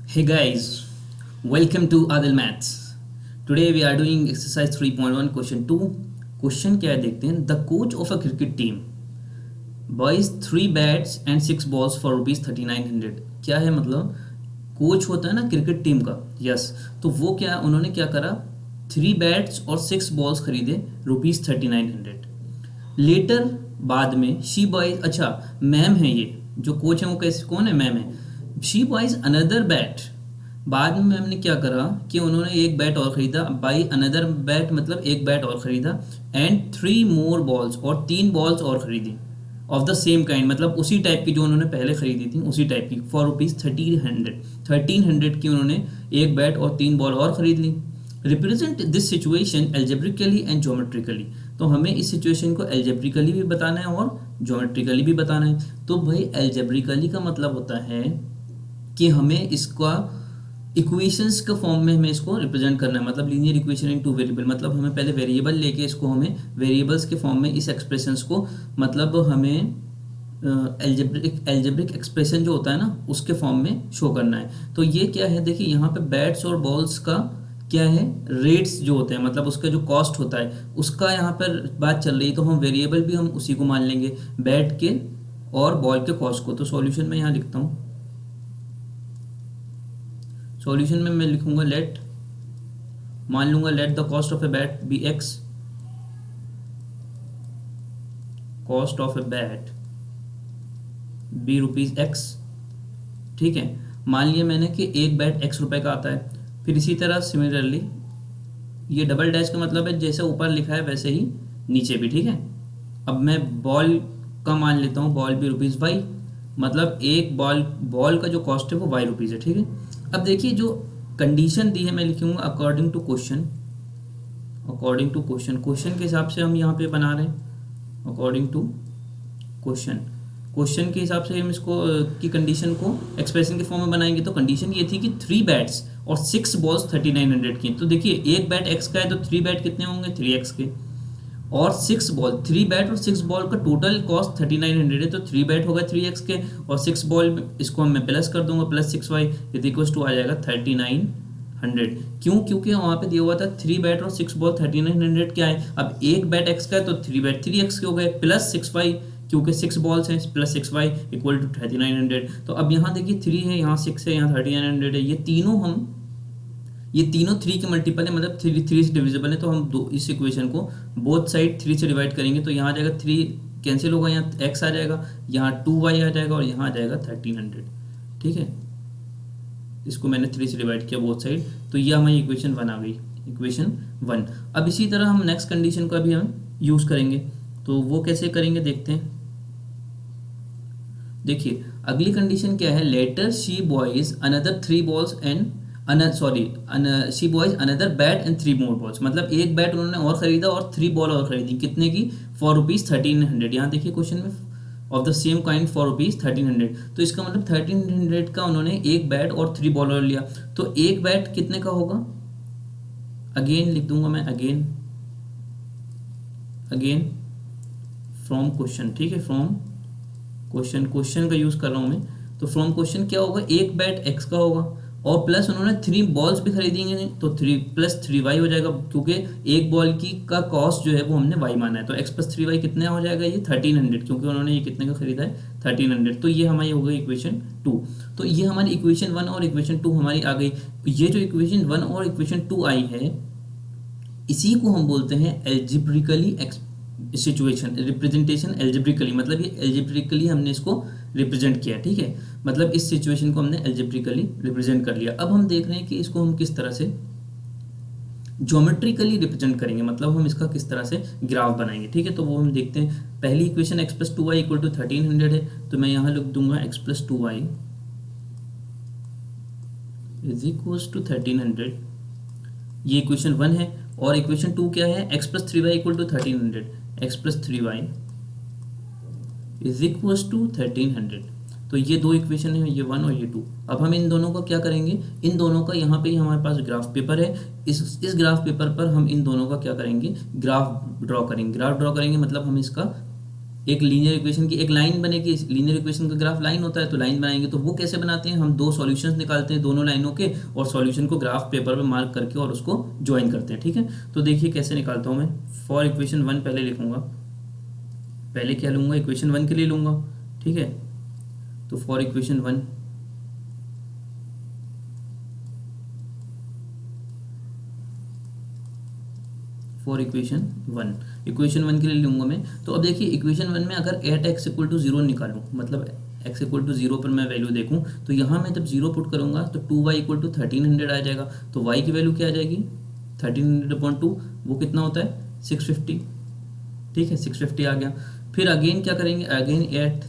Hey guys, welcome to Adil Maths. Today we are doing exercise 3.1 question 2. Question क्या है देखते हैं. The coach of a cricket team buys 3 bats and 6 balls for ₹3900. क्या है मतलब coach होता है ना क्रिकेट टीम का. यस. तो वो क्या उन्होंने क्या करा 3 बैट्स और 6 बॉल्स खरीदे ₹3900. लेटर बाद में शी बॉयज अच्छा मैम है ये जो कोच है वो कैसे कौन है मैम है. She buys another bat. बाद में मैम ने क्या करा कि उन्होंने एक बैट और खरीदा. बाई अनदर बैट मतलब एक बैट और खरीदा. एंड 3 मोर बॉल्स और 3 बॉल्स और खरीदी ऑफ द सेम काइंड मतलब उसी टाइप की जो उन्होंने पहले खरीदी थी उसी टाइप की फॉर ₹1300 की उन्होंने एक बैट और 3 बॉल और खरीद ली. Represent this situation algebraically and geometrically. तो हमें इस सिचुएशन को एल्जेब्रिकली भी बताना है और ज्योमेट्रिकली भी बताना है. तो भाई एल्जेब्रिकली का मतलब होता है कि हमें इसका इक्वेशंस के फॉर्म में हमें इसको रिप्रेजेंट करना है. मतलब linear equation in two variable मतलब हमें पहले वेरिएबल लेके इसको हमें वेरिएबल्स के फॉर्म में इस एक्सप्रेशंस को मतलब हमें एल्जेब्रिक एक्सप्रेशन जो होता है ना उसके फॉर्म में शो करना है. तो ये क्या है देखिए यहाँ पे बैट्स और बॉल्स का क्या है रेट्स जो होते हैं मतलब उसका जो कॉस्ट होता है उसका यहाँ पर बात चल रही है. तो हम वेरिएबल भी हम उसी को मान लेंगे बैट के और बॉल के कॉस्ट को. तो सॉल्यूशन में यहाँ लिखता हूँ. सॉल्यूशन में मैं लिखूंगा लेट मान लूंगा let the cost of a bat be x. Cost of a bat be ₹x. ठीक है. मान लिया मैंने कि एक बैट ₹x का आता है. फिर इसी तरह सिमिलरली ये डबल डैश का मतलब है जैसे ऊपर लिखा है वैसे ही नीचे भी. ठीक है. अब मैं बॉल का मान लेता हूँ बॉल भी ₹y मतलब एक बॉल का जो कॉस्ट है वो ₹y है. ठीक है. अब देखिए जो कंडीशन दी है मैं लिखूंगा अकॉर्डिंग टू क्वेश्चन. क्वेश्चन के हिसाब से हम यहाँ पे बना रहे हैं अकॉर्डिंग टू क्वेश्चन के हिसाब से हम इसको की कंडीशन को एक्सप्रेशन के फॉर्म में बनाएंगे. तो कंडीशन ये थी कि 3 बैट्स और 6 बॉल्स 3900 की. तो देखिए एक बैट x का है तो 3 बैट कितने होंगे 3x के और 6 बॉल 3 बैट और 6 बॉल का टोटल कॉस्ट 3900 है. तो 3 बैट होगा 3x के और 6 बॉल इसको मैं प्लस कर दूंगा प्लस 6y इक्वल्स टू आ जाएगा 3900. क्यों क्योंकि वहाँ पे दिया हुआ था 3 बैट और 6 बॉल 3900 क्या है. अब एक बैट x का है तो 3 बैट 3x के हो गए प्लस 6y क्योंकि 6 बॉल्स हैं प्लस 6y इक्वल टू 3900. तो अब यहाँ देखिए 3 है यहाँ 6 है यहाँ 3900 है. ये तीनों 3 के मल्टीपल है मतलब 3 से डिविजिबल है. तो हम दो इस इक्वेशन को बोथ साइड 3 से डिवाइड करेंगे तो यहाँ आ जाएगा 3 कैंसिल होगा यहाँ x आ जाएगा यहाँ 2y आ जाएगा और यहाँ आ जाएगा 1300. ठीक है. इसको मैंने 3 से डिवाइड किया बोथ साइड. तो ये हमारी इक्वेशन 1 आ गई इक्वेशन 1. अब इसी तरह हम नेक्स्ट कंडीशन का भी हम यूज़ करेंगे. तो वो कैसे करेंगे देखते हैं. देखिए अगली कंडीशन क्या है later she buys another 3 balls and she buys another bat and 3 more balls मतलब एक बैट उन्होंने और खरीदा और 3 बॉल और खरीदी कितने की फॉर ₹1300. यहाँ देखिए क्वेश्चन में of the same kind for ₹1300. तो इसका मतलब 1300 का उन्होंने एक बैट और 3 बॉल और लिया. तो एक बैट कितने का होगा अगेन लिख दूंगा मैं अगेन फ्रॉम क्वेश्चन. ठीक है. फ्रॉम क्वेश्चन का यूज कर रहा हूं मैं. तो फ्रॉम क्वेश्चन क्या होगा एक बैट x का होगा और प्लस उन्होंने 3 बॉल्स भी खरीदेंगे तो 3 प्लस 3y हो जाएगा क्योंकि एक बॉल की का कॉस्ट जो है वो हमने y माना है. तो x प्लस 3y कितना हो जाएगा ये 1300 क्योंकि उन्होंने ये कितने का खरीदा है 1300. तो ये हमारी हो गई इक्वेशन 2. तो ये हमारी इक्वेशन 1 और इक्वेशन 2 हमारी आ गई. ये जो इक्वेशन 1 और इक्वेशन 2 आई है इसी को हम बोलते हैं एल्जेब्रिकली सिचुएशन रिप्रेजेंटेशन एल्जेब्रिकली मतलब ये एल्जेब्रिकली हमने इसको रिप्रेजेंट किया. ठीक है. मतलब इस सिचुएशन को हमने एल्जेब्रिकली रिप्रेजेंट कर लिया. अब हम देख रहे हैं कि इसको हम किस तरह से ज्योमेट्रिकली रिप्रेजेंट करेंगे मतलब हम इसका किस तरह से ग्राफ बनाएंगे. ठीक है. तो वो हम देखते हैं. पहली equation x plus 2y equal to 1300 है तो मैं यहाँ लिख दूंगा x plus 2y is equals to 1300. ये इक्वेशन 1 है और इक्वेशन 2 क्या है x plus 3y equal to 1300. x plus 3y is equals to 1300. तो ये दो इक्वेशन है ये 1 और ये 2. अब हम इन दोनों का क्या करेंगे इन दोनों का यहाँ पे हमारे पास ग्राफ पेपर है. इस ग्राफ पेपर पर हम इन दोनों का क्या करेंगे ग्राफ ड्रॉ करेंगे मतलब हम इसका एक लीनियर इक्वेशन की एक लाइन बनेगी, लीनियर इक्वेशन का ग्राफ लाइन होता है, तो लाइन बनाएंगे तो वो कैसे बनाते हैं, हम दो सॉल्यूशंस निकालते हैं दोनों लाइनों के और सॉल्यूशन को ग्राफ पेपर पे मार्क करके और उसको ज्वाइन करते हैं। ठीक है, तो देखिए कैसे निकालता हूँ मैं। फॉर इक्वेशन 1 पहले लिखूंगा, पहले क्या लूँगा, इक्वेशन 1 के लिए लूँगा। ठीक है, तो for equation 1 for equation one के लिए लूँगा मैं। तो अब देखिए इक्वेशन 1 में अगर एट एक्स इक्वल टू 0 निकालूँ, मतलब एक्स इक्वल टू 0 पर मैं वैल्यू देखूँ, तो यहाँ मैं जब 0 पुट करूँगा तो 2y इक्वल टू 1300 आ जाएगा। तो y की वैल्यू क्या आ जाएगी, 1300/2, वो कितना होता है 650। ठीक है, 650 आ गया। फिर अगेन क्या करेंगे, again at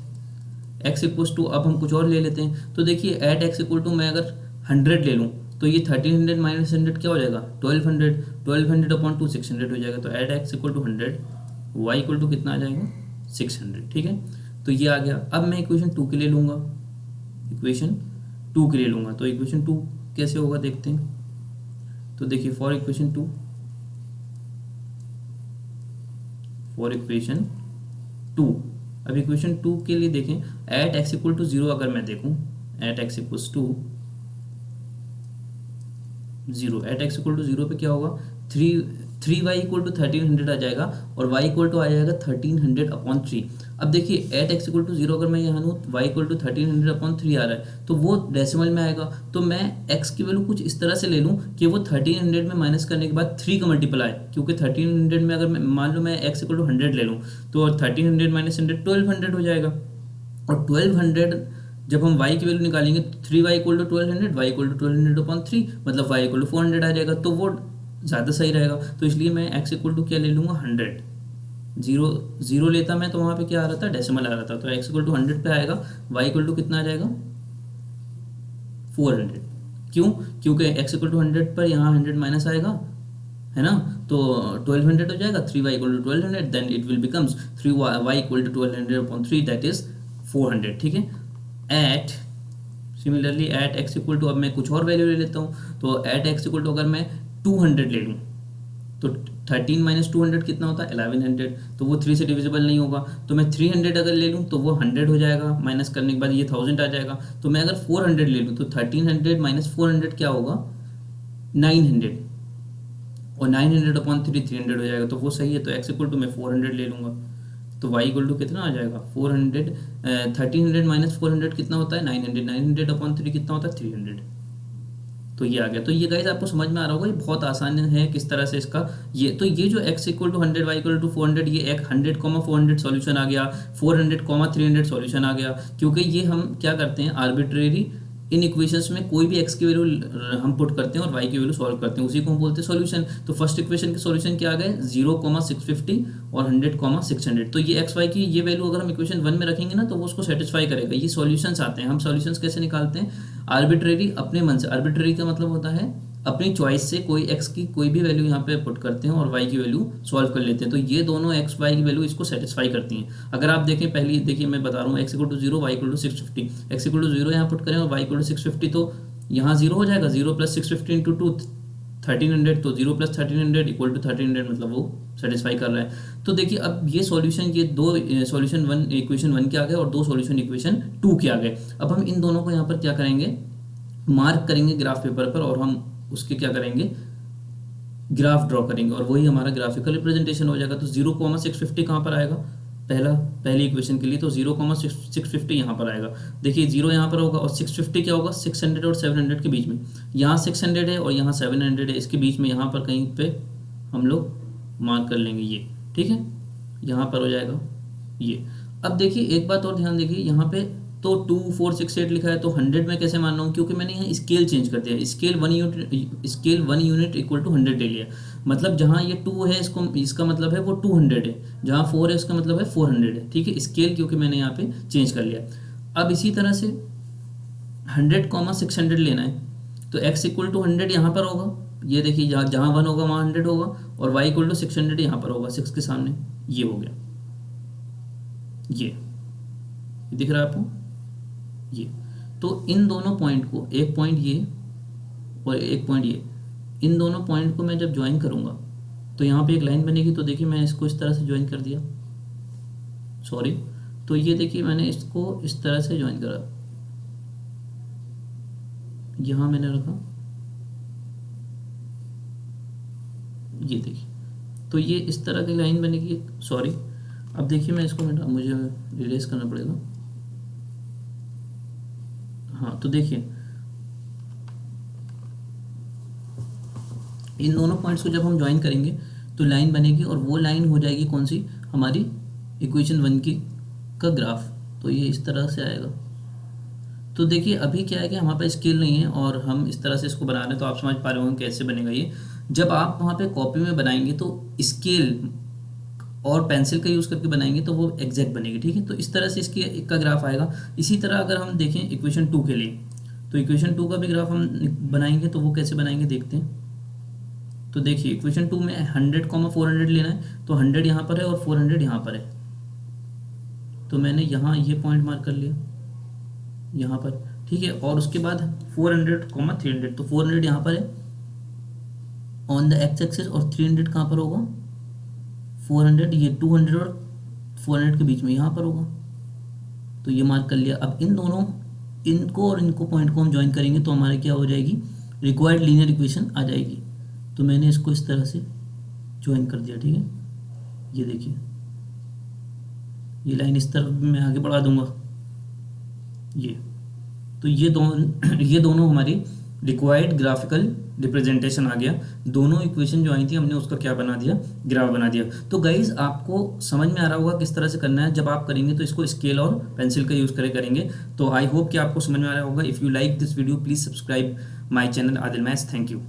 x equals to, अब हम कुछ और ले लेते हैं। तो देखिए एट एक्स इक्वल टू मैं अगर 100 ले लूँ तो ये 1300 माइनस 100 क्या हो जाएगा 1200, 1200/2 600 हो जाएगा। तो at x equal to 100, y equal to कितना आ जाएगा 600। ठीक है, तो ये आ गया। अब मैं इक्वेशन 2 के लिए लूँगा, इक्वेशन 2 के लिए लूँगा। तो इक्वेशन 2 कैसे होगा देखते हैं। तो देखिए फॉर इक्वेशन 2 अब इक्वेशन 2 के लिए देखें, एट एक्स इक्वल टू 0 अगर मैं देखूं, at x equals to 0, at x equal to 0 पे क्या होगा, 3y इक्वल टू 1300 आ जाएगा और y इक्वल टू आ जाएगा 1300/3। अब देखिए एट एक्स इक्वल टू 0 अगर मैं यहाँ लूँ, y इक्वल टू 1300/3 आ रहा है, तो वो डेसिमल में आएगा। तो मैं x की वैल्यू कुछ इस तरह से ले लूँ कि वो 1300 में माइनस करने के बाद 3 का मल्टीप्लाई, क्योंकि 1300 में अगर मैं मान लो मैं x इक्वल टू 100 ले लूँ तो 1300 माइनस 100 1200 हो जाएगा। और 1200 जब हम y की वैल्यू निकालेंगे तो 3y equal to 1200, y equal to 1200/3, मतलब y इक्वल टू 400 आ जाएगा। तो वो ज़्यादा सही रहेगा। तो इसलिए मैं x इक्वल टू क्या ले लूँगा 100, 0 लेता मैं तो वहाँ पे क्या आ रहा था, डेसिमल आ रहा था। तो x इक्वल टू 100 पे आएगा, y इक्वल टू कितना आ जाएगा 400। क्यों, क्योंकि x इक्वल टू 100 पर यहाँ 100 माइनस आएगा, है ना, तो 1200 हो जाएगा। 3y equal to 1200, then it will becomes 3y equal to 1200/3, that is 400। ठीक है, at similarly at x equal to, अब मैं कुछ और वैल्यू ले लेता हूँ। तो एट एक्स इक्वल टू अगर मैं 200 ले लूँ तो 13 माइनस 200 कितना होता है 1100, तो वो 3 से डिविजिबल नहीं होगा। तो मैं 300 अगर ले लूँ तो वो 100 हो जाएगा, माइनस करने के बाद ये 1000 आ जाएगा। तो मैं अगर 400 ले लूँ तो 1300 माइनस 400 क्या होगा 900, और 900/3 300 हो जाएगा। तो वो सही है। तो एक्स इक्वल टू मैं 400 ले लूँगा, तो y इक्वल टू कितना आ जाएगा 400, 1300 माइनस 400 कितना होता है 900, 900/3 कितना होता है 300। तो ये आ गया। तो ये गाइस आपको समझ में आ रहा होगा, ये बहुत आसान है किस तरह से इसका ये। तो ये जो x equal to 100, y equal to 400, ये एक 100,400 सॉल्यूशन आ गया, 400,300 सॉल्यूशन आ गया। क्योंकि ये हम क्या करते हैं, आर्बिट्रेरी इन इक्वेशंस में कोई भी x की वैल्यू हम पुट करते हैं और y की वैल्यू सॉल्व करते हैं, उसी को हम बोलते हैं सॉल्यूशन। तो फर्स्ट इक्वेशन के सॉल्यूशन क्या आ गए 0,650 और 100,600। तो ये x y की ये वैल्यू अगर हम इक्वेशन 1 में रखेंगे ना तो वो उसको सेटिस्फाई करेगा। ये सॉल्यूशंस आते हैं। हम सॉल्यूशंस कैसे निकालते हैं, आर्बिट्रेरी अपने मन से। आर्बिट्रेरी का मतलब होता है अपनी चॉइस से कोई x की कोई भी वैल्यू यहाँ पे पुट करते हैं और y की वैल्यू सॉल्व कर लेते हैं। तो ये दोनों x y की वैल्यू इसको सेटिस्फाई करती हैं। अगर आप देखें, पहले देखिए मैं बता रहा हूँ, x equal to 0, y equal to 650, x equal to 0 यहाँ पुट करें और y इक्वल टू 650, तो यहाँ 0 हो जाएगा, 0 + 650 इंटू 2 1300, तो 0 + 1300 इक्वल टू 1300, मतलब वो सेटिस्फाई कर रहा है। तो देखिए अब ये सॉल्यूशन, ये दो सॉल्यूशन 1 इक्वेशन 1 के आ गए और दो सॉल्यूशन इक्वेशन 2 के आ गए। अब हम इन दोनों को यहाँ पर क्या करेंगे, मार्क करेंगे ग्राफ पेपर पर, और हम उसके क्या करेंगे, ग्राफ ड्रॉ करेंगे, और वही हमारा ग्राफिकल रिप्रेजेंटेशन हो जाएगा। तो 0,650 कहाँ पर आएगा, पहली इक्वेशन के लिए तो 0,650 यहाँ पर आएगा। देखिए 0 यहाँ पर होगा और 650 क्या होगा 600 और 700 के बीच में। यहाँ 600 है और यहाँ 700 है, इसके बीच में यहाँ पर कहीं पे हम लोग मार्क कर लेंगे ये, ठीक है, यहाँ पर हो जाएगा ये। अब देखिए एक बात और ध्यान देखिए, यहाँ पे तो 2468 लिखा है, तो 100 में कैसे मान रहा हूँ, क्योंकि मैंने यहाँ स्केल चेंज कर दिया। स्केल 1 यूनिट इक्वल टू 100 ले लिया। मतलब जहाँ ये 2 है इसका मतलब है वो 200 है, जहाँ 4 है इसका मतलब है 400 है, ठीक है। स्केल क्योंकि मैंने यहाँ पे चेंज कर लिया। अब इसी तरह से 100,600 लेना है, तो x इक्वल टू 100 यहाँ पर होगा। ये देखिए जहाँ 1 होगा वहाँ 100 होगा, और y इक्वल टू 600 यहाँ पर होगा, 6 के सामने ये हो गया। ये दिख रहा है आपको ये। तो इन दोनों पॉइंट को, एक पॉइंट ये और एक पॉइंट ये, इन दोनों पॉइंट को मैं जब ज्वाइन करूंगा तो यहाँ पे एक लाइन बनेगी। तो देखिए मैं इसको इस तरह से ज्वाइन कर दिया, सॉरी। तो ये देखिए मैंने इसको इस तरह से ज्वाइन करा, यहाँ मैंने रखा, ये देखिए, तो ये इस तरह की लाइन बनेगी। सॉरी, अब देखिए मैं इसको मुझे इरेज करना पड़ेगा। हाँ, तो देखिए इन दोनों पॉइंट्स को जब हम ज्वाइन करेंगे तो लाइन बनेगी, और वो लाइन हो जाएगी कौन सी, हमारी इक्वेशन 1 की का ग्राफ। तो ये इस तरह से आएगा। तो देखिए अभी क्या है कि हमारे पास स्केल नहीं है और हम इस तरह से इसको बना रहे हैं, तो आप समझ पा रहे होंगे कैसे बनेगा ये। जब आप वहाँ पे कॉपी में बनाएंगे तो स्केल और पेंसिल का यूज़ करके बनाएंगे तो वो एग्जैक्ट बनेगी, ठीक है। तो इस तरह से इसकी एक का ग्राफ आएगा। इसी तरह अगर हम देखें इक्वेशन 2 के लिए, तो इक्वेशन 2 का भी ग्राफ हम बनाएंगे, तो वो कैसे बनाएंगे देखते हैं। तो देखिए इक्वेशन 2 में 100, 400 लेना है, तो 100 यहाँ पर है और 400 यहाँ पर है। तो मैंने यहाँ ये पॉइंट मार्क कर लिया यहाँ पर, ठीक है। और उसके बाद 400, 300, तो 400 यहाँ पर है ऑन द एक्स एक्सिस, और 300 कहाँ पर होगा, 400, ये 200 और 400 के बीच में यहाँ पर होगा। तो ये मार्क कर लिया। अब इन दोनों, इनको और इनको पॉइंट को हम ज्वाइन करेंगे तो हमारे क्या हो जाएगी, रिक्वायर्ड लीनियर इक्वेशन आ जाएगी। तो मैंने इसको इस तरह से ज्वाइन कर दिया, ठीक है। ये देखिए ये लाइन इस तरफ मैं आगे बढ़ा दूंगा, ये तो ये दोनों हमारी रिक्वायर्ड ग्राफिकल रिप्रेजेंटेशन आ गया। दोनों इक्वेशन जो आई थी हमने उसका क्या बना दिया, ग्राफ बना दिया। तो गाइज आपको समझ में आ रहा होगा किस तरह से करना है। जब आप करेंगे तो इसको स्केल और पेंसिल का यूज़ करेंगे। तो आई होप कि आपको समझ में आ रहा होगा। If you like this video please subscribe my channel Adil maths. Thank you.